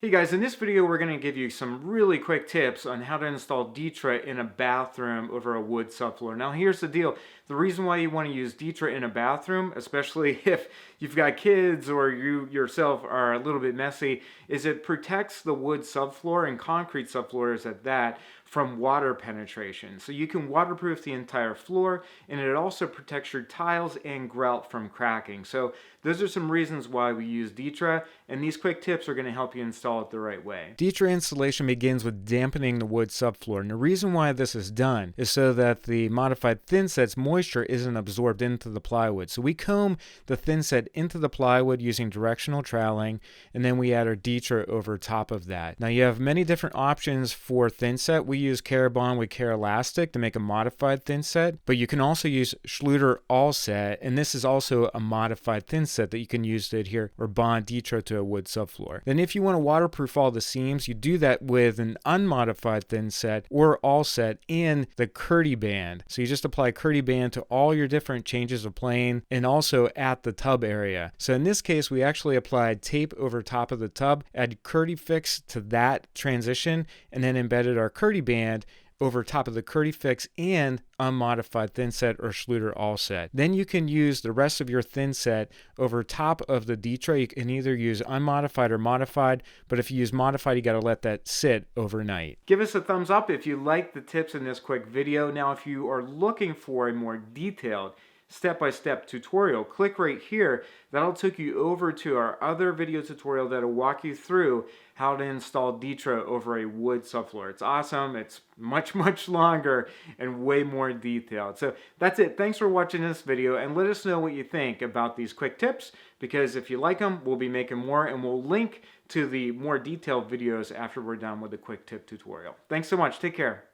Hey guys, in this video we're going to give you some really quick tips on how to install DITRA in a bathroom over a wood subfloor. Now here's the deal. The reason why you want to use DITRA in a bathroom, especially if you've got kids or you yourself are a little bit messy, is it protects the wood subfloor and concrete subfloors at that from water penetration. So you can waterproof the entire floor, and it also protects your tiles and grout from cracking. So those are some reasons why we use DITRA, and these quick tips are going to help you install it the right way. DITRA installation begins with dampening the wood subfloor, and the reason why this is done is so that the modified thinset's moisture isn't absorbed into the plywood. So we comb the thinset into the plywood using directional troweling, and then we add our DITRA over top of that. Now you have many different options for thinset. We use Carabond with Care Elastic to make a modified thinset, but you can also use Schluter All Set, and this is also a modified thinset that you can use to adhere or bond DITRA to a wood subfloor. Then if you want to waterproof all the seams, you do that with an unmodified thinset or All Set in the Curdy band. So you just apply Curdy band to all your different changes of plane and also at the tub area. So in this case, we actually applied tape over top of the tub, add Curdy Fix to that transition, and then embedded our Curdy band over top of the Curdy Fix and unmodified thinset or Schluter All Set. Then you can use the rest of your thinset over top of the DITRA. You can either use unmodified or modified, but if you use modified, you got to let that sit overnight. Give us a thumbs up if you like the tips in this quick video. Now, if you are looking for a more detailed step-by-step tutorial, click right here. That'll take you over to our other video tutorial that'll walk you through how to install DITRA over a wood subfloor. It's awesome. It's much longer and way more detailed. So that's it. Thanks for watching this video, and let us know what you think about these quick tips, because if you like them, we'll be making more, and we'll link to the more detailed videos after we're done with the quick tip tutorial. Thanks so much. Take care.